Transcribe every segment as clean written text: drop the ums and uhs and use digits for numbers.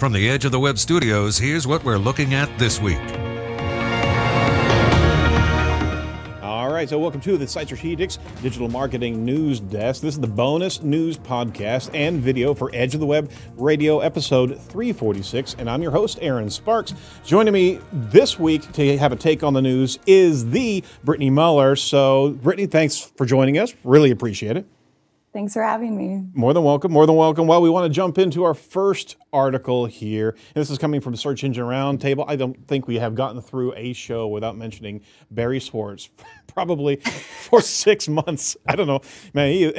From the Edge of the Web studios, here's what we're looking at this week. All right, so welcome to the Site Strategics Digital Marketing News Desk. This is the bonus news podcast and video for Edge of the Web Radio episode 346, and I'm your host, Aaron Sparks. Joining me this week to have a take on the news is the Britney Muller. So, Britney, thanks for joining us. Really appreciate it. Thanks for having me. More than welcome, more than welcome. Well, we want to jump into our first article here. And this is coming from Search Engine Roundtable. I don't think we have gotten through a show without mentioning Barry Schwartz, probably for 6 months. I don't know, man.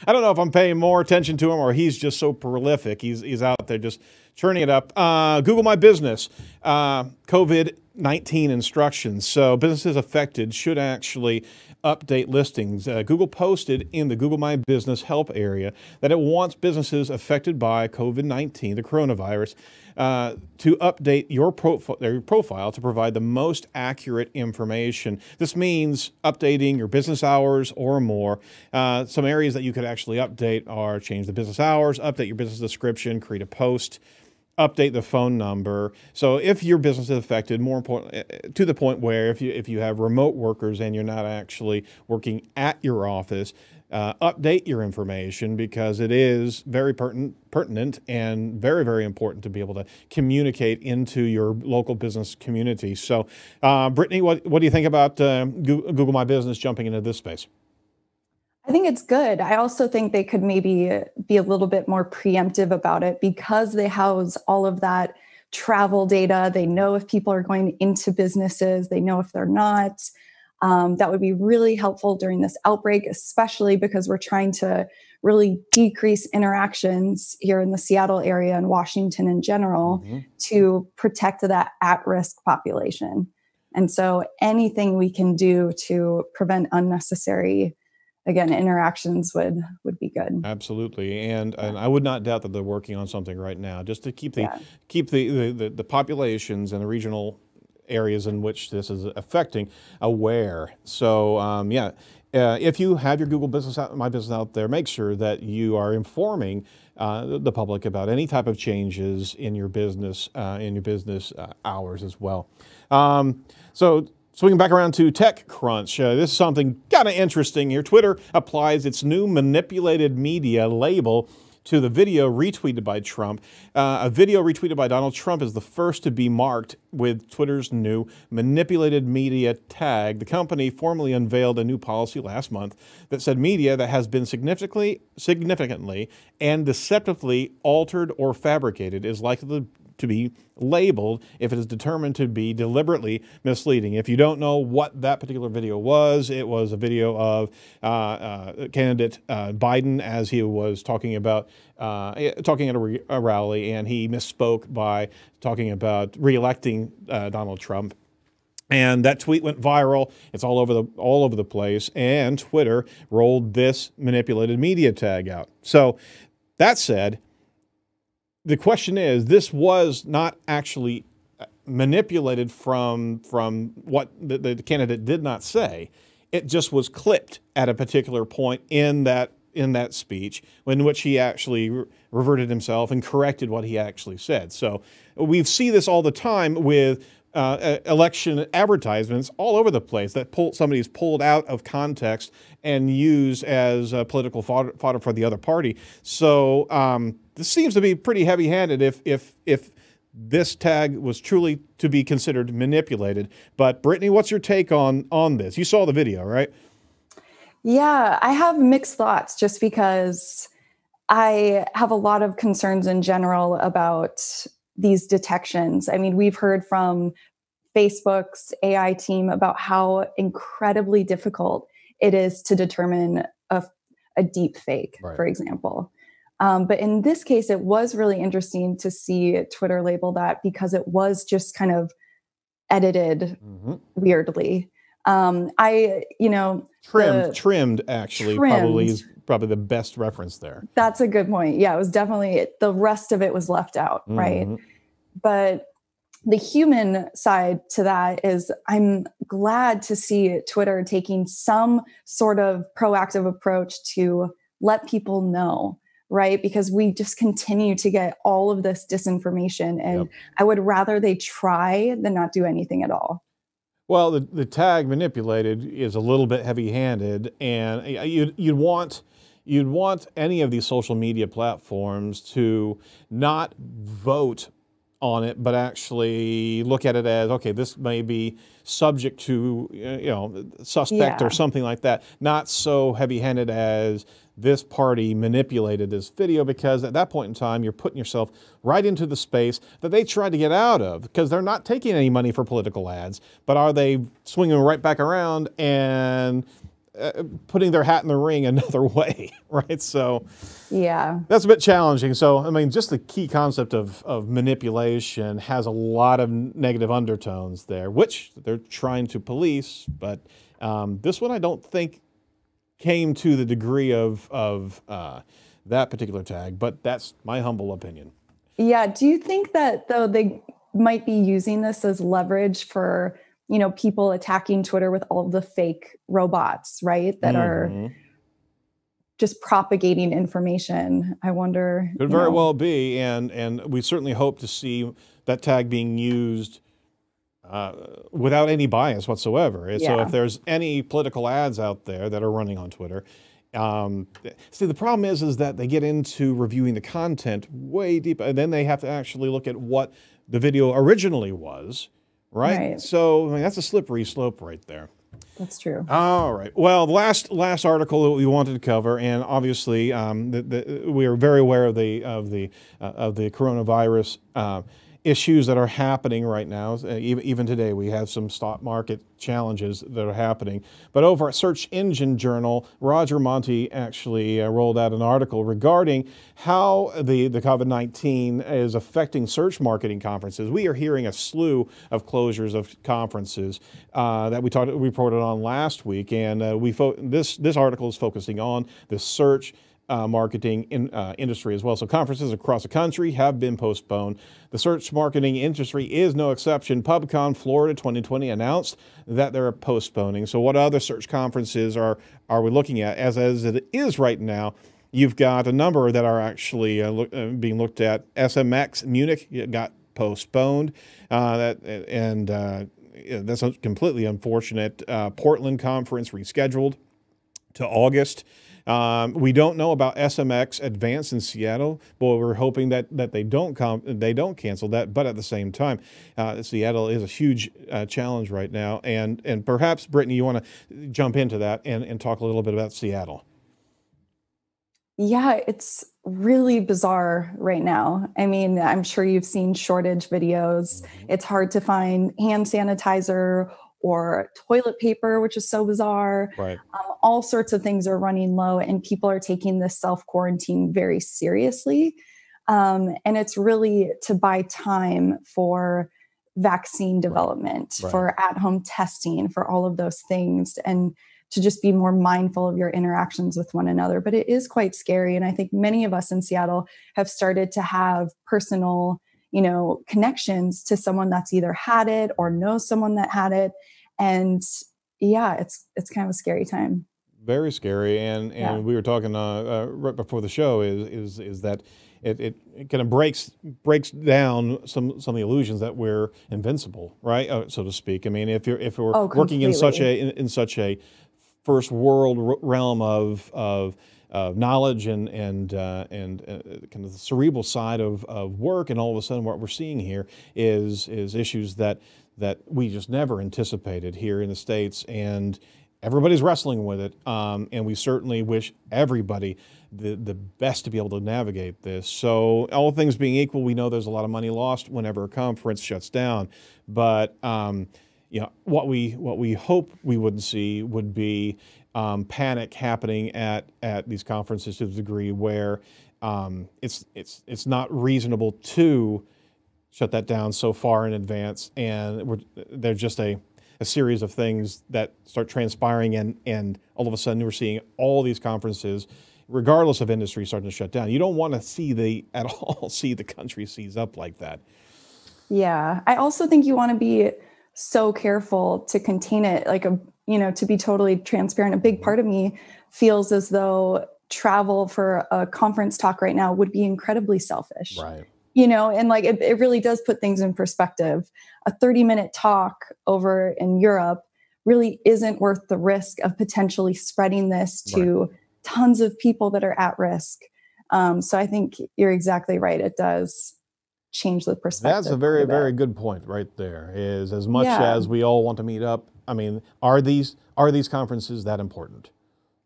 I don't know if I'm paying more attention to him or he's just so prolific. He's out there just churning it up. Google My Business, COVID-19 instructions. So businesses affected should actually update listings. Google posted in the Google My Business help area that it wants businesses affected by COVID-19, the coronavirus, to update your profile to provide the most accurate information. This means updating your business hours or more. Some areas that you could actually update are change the business hours, update your business description, create a post, update the phone number. So if your business is affected, more important, to the point where if you have remote workers and you're not actually working at your office, update your information because it is very pertinent and very, very important to be able to communicate into your local business community. So, Britney, what do you think about Google My Business jumping into this space? I think it's good. I also think they could maybe be a little bit more preemptive about it because they house all of that travel data. They know if people are going into businesses, they know if they're not. That would be really helpful during this outbreak, especially because we're trying to really decrease interactions here in the Seattle area and Washington in general to protect that at-risk population. And so anything we can do to prevent unnecessary interactions would be good. Absolutely, and I would not doubt that they're working on something right now, just to keep the populations and the regional areas in which this is affecting aware. So if you have your Google My Business out there, make sure that you are informing the public about any type of changes in your business hours as well. So. Swinging back around to TechCrunch, this is something kind of interesting here. Twitter applies its new manipulated media label to the video retweeted by Trump. A video retweeted by Donald Trump is the first to be marked with Twitter's new manipulated media tag. The company formally unveiled a new policy last month that said media that has been significantly and deceptively altered or fabricated is likely to be labeled if it is determined to be deliberately misleading. If you don't know what that particular video was, it was a video of candidate Biden as he was talking at a rally, and he misspoke by talking about re-electing Donald Trump. And that tweet went viral. It's all over the place, and Twitter rolled this manipulated media tag out. So that said, the question is, this was not actually manipulated from what the candidate did not say. It just was clipped at a particular point in that speech in which he actually reverted himself and corrected what he actually said. So we see this all the time with election advertisements all over the place that somebody's pulled out of context and used as political fodder for the other party. So this seems to be pretty heavy-handed if this tag was truly to be considered manipulated. But Britney, what's your take on this? You saw the video, right? Yeah, I have mixed thoughts just because I have a lot of concerns in general about these detections. I mean, we've heard from Facebook's AI team about how incredibly difficult it is to determine a deep fake, right, for example. But in this case, it was really interesting to see Twitter label that because it was just kind of edited weirdly. Trimmed actually probably is probably the best reference there. That's a good point. Yeah, it was definitely, the rest of it was left out, right? But the human side to that is I'm glad to see Twitter taking some sort of proactive approach to let people know right? Because we just continue to get all of this disinformation, and I would rather they try than not do anything at all. Well, the tag manipulated is a little bit heavy-handed, and you'd want any of these social media platforms to not vote on it, but actually look at it as, okay, this may be subject to, suspect or something like that. Not so heavy-handed as this party manipulated this video, because at that point in time, you're putting yourself right into the space that they tried to get out of, because they're not taking any money for political ads, but are they swinging right back around and putting their hat in the ring another way, right? So yeah, that's a bit challenging. So, I mean, just the key concept of manipulation has a lot of negative undertones there, which they're trying to police. But this one, I don't think came to the degree of that particular tag, but that's my humble opinion. Yeah. Do you think that, though, they might be using this as leverage for, people attacking Twitter with all of the fake robots, right? That are just propagating information. I wonder. Could very well be, and we certainly hope to see that tag being used without any bias whatsoever. Yeah. So if there's any political ads out there that are running on Twitter, see, the problem is that they get into reviewing the content way deep, and then they have to actually look at what the video originally was, right? So, I mean, that's a slippery slope right there. That's true. All right. Well, the last article that we wanted to cover, and obviously we are very aware of the coronavirus issues that are happening right now. Even today, we have some stock market challenges that are happening. But over at Search Engine Journal, Roger Monti actually rolled out an article regarding how the COVID-19 is affecting search marketing conferences. We are hearing a slew of closures of conferences that we reported on last week, and this article is focusing on the search marketing industry as well. So conferences across the country have been postponed. The search marketing industry is no exception. Pubcon Florida 2020 announced that they're postponing. So what other search conferences are we looking at? As it is right now, you've got a number that are actually being looked at. SMX Munich got postponed, that's completely unfortunate. Portland conference rescheduled to August. We don't know about SMX Advance in Seattle, but we're hoping that they don't cancel that. But at the same time, Seattle is a huge challenge right now, and perhaps Brittany, you want to jump into that and talk a little bit about Seattle. Yeah, it's really bizarre right now. I mean, I'm sure you've seen shortage videos. It's hard to find hand sanitizer or toilet paper, which is so bizarre. Right. All sorts of things are running low, and people are taking this self-quarantine very seriously. And it's really to buy time for vaccine development, for at-home testing, for all of those things, and to just be more mindful of your interactions with one another. But it is quite scary. And I think many of us in Seattle have started to have personal, connections to someone that's either had it or knows someone that had it. And yeah, it's kind of a scary time. Very scary, and we were talking right before the show is that it kind of breaks down some of the illusions that we're invincible, right? So to speak. I mean, if we're working in such a first world realm of knowledge and kind of the cerebral side of work, and all of a sudden what we're seeing here is issues that we just never anticipated here in the States, and everybody's wrestling with it, and we certainly wish everybody the best to be able to navigate this. So all things being equal, we know there's a lot of money lost whenever a conference shuts down, but what we hope we wouldn't see would be panic happening at these conferences to the degree where it's not reasonable to shut that down so far in advance, and they're just a series of things that start transpiring, and all of a sudden we're seeing all these conferences, regardless of industry, starting to shut down. You don't want to see the country seize up like that. Yeah, I also think you want to be so careful to contain it. To be totally transparent, a big part of me feels as though travel for a conference talk right now would be incredibly selfish. Right. And like it really does put things in perspective. A 30-minute talk over in Europe really isn't worth the risk of potentially spreading this to tons of people that are at risk. So I think you're exactly right. It does change the perspective. That's a very, very good point right there, is as much as we all want to meet up, I mean, are these conferences that important?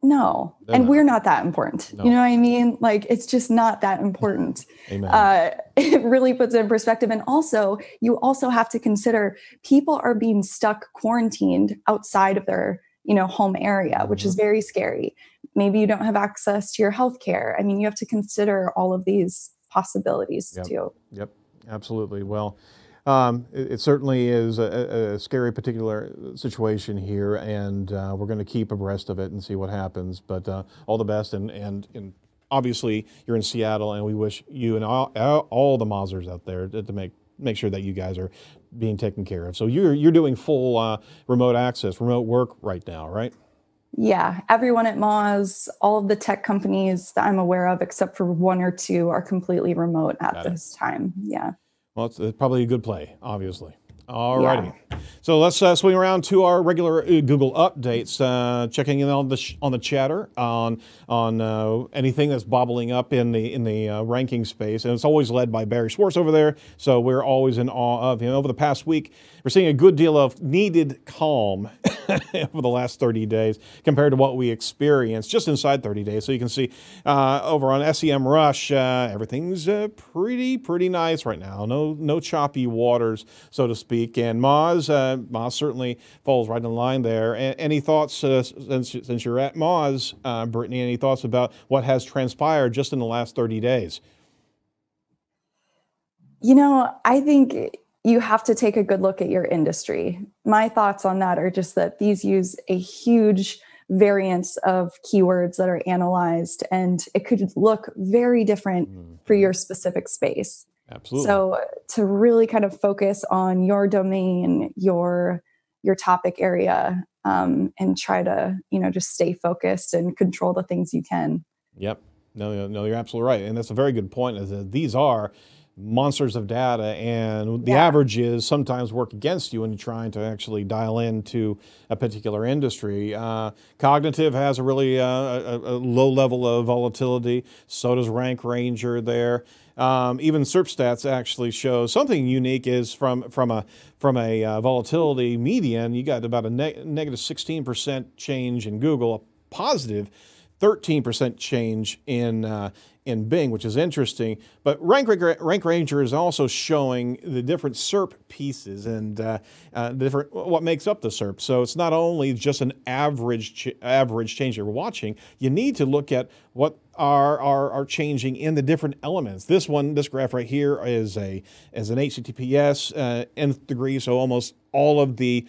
No. And we're not that important. No. You know what I mean? Like, it's just not that important. Amen. It really puts it in perspective. And also, you also have to consider people are being stuck quarantined outside of their, home area, which is very scary. Maybe you don't have access to your healthcare. I mean, you have to consider all of these possibilities too. Yep, absolutely. Well, it certainly is a scary particular situation here, and we're going to keep abreast of it and see what happens. But all the best, and obviously you're in Seattle, and we wish you and all the Mozzers out there to make sure that you guys are being taken care of. So you're doing full remote access, remote work right now, right? Yeah, everyone at Moz, all of the tech companies that I'm aware of, except for 1 or 2, are completely remote at this time. Yeah. Well, it's probably a good play, obviously. All righty. So let's swing around to our regular Google updates, checking in on the chatter on anything that's bobbling up in the ranking space, and it's always led by Barry Schwartz over there. So we're always in awe of him. Over the past week, we're seeing a good deal of needed calm over the last 30 days compared to what we experienced just inside 30 days. So you can see over on SEMRush, everything's pretty nice right now. No choppy waters, so to speak. And Moz certainly falls right in line there. Any thoughts, since you're at Moz, Brittany, any thoughts about what has transpired just in the last 30 days? I think you have to take a good look at your industry. My thoughts on that are just that these use a huge variance of keywords that are analyzed, and it could look very different for your specific space. Absolutely. So to really kind of focus on your domain, your topic area, and try to, just stay focused and control the things you can. Yep. No, you're absolutely right. And that's a very good point, is that these are monsters of data, and the averages sometimes work against you when you're trying to actually dial into a particular industry. Cognitive has a really a low level of volatility. So does RankRanger there. Even SERP actually shows something unique, is from a volatility median, you got about a negative 16% change in Google, a positive 13% change in Bing, which is interesting. But RankRanger is also showing the different SERP pieces and what makes up the SERP. So it's not only just an average change you're watching. You need to look at what are changing in the different elements. This graph right here is an HTTPS nth degree, so almost all of the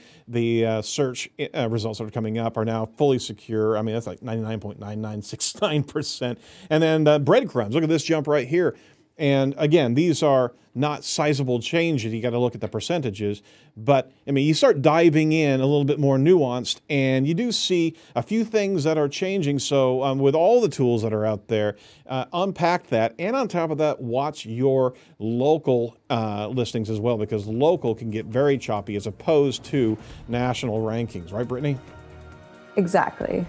search results that are coming up are now fully secure. I mean, that's like 99.9969%. And then breadcrumbs. Look at this jump right here. And again, these are not sizable changes. You got to look at the percentages. But I mean, you start diving in a little bit more nuanced, and you do see a few things that are changing. So with all the tools that are out there, unpack that. And on top of that, watch your local listings as well, because local can get very choppy as opposed to national rankings. Right, Brittany? Exactly.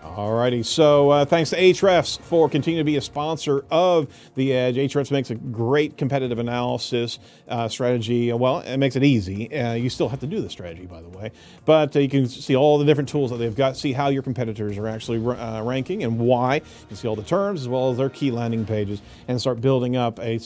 All righty. So thanks to Ahrefs for continuing to be a sponsor of The Edge. Ahrefs makes a great competitive analysis strategy. Well, it makes it easy. You still have to do the strategy, by the way. But you can see all the different tools that they've got, see how your competitors are actually ranking and why. You can see all the terms as well as their key landing pages, and start building up a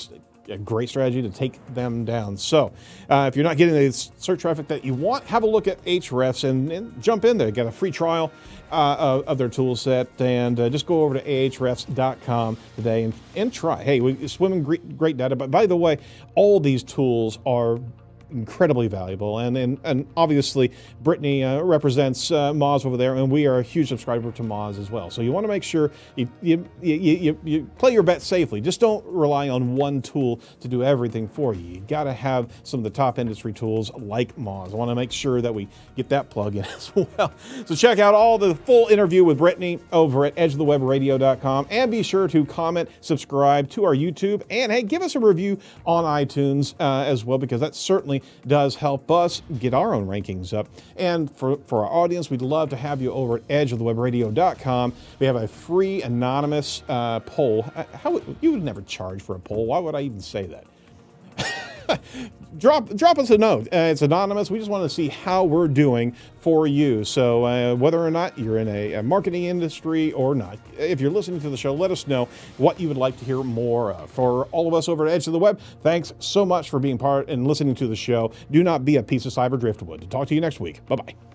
great strategy to take them down. So if you're not getting the search traffic that you want, have a look at Ahrefs and jump in there. You got a free trial of their tool set, and just go over to ahrefs.com today and try. Hey, we swim in great data. But by the way, all these tools are incredibly valuable. And obviously, Britney represents Moz over there, and we are a huge subscriber to Moz as well. So you want to make sure you play your bet safely. Just don't rely on one tool to do everything for you. You got to have some of the top industry tools like Moz. I want to make sure that we get that plug in as well. So check out all the full interview with Britney over at edgeofthewebradio.com, and be sure to comment, subscribe to our YouTube, and hey, give us a review on iTunes as well, because that certainly does help us get our own rankings up. And for our audience, we'd love to have you over at edgeofthewebradio.com. We have a free anonymous poll. You would never charge for a poll. Why would I even say that? Drop us a note. It's anonymous. We just want to see how we're doing for you. So whether or not you're in a marketing industry or not, if you're listening to the show, let us know what you would like to hear more of. For all of us over at Edge of the Web, thanks so much for being part and listening to the show. Do not be a piece of cyber driftwood. Talk to you next week. Bye-bye.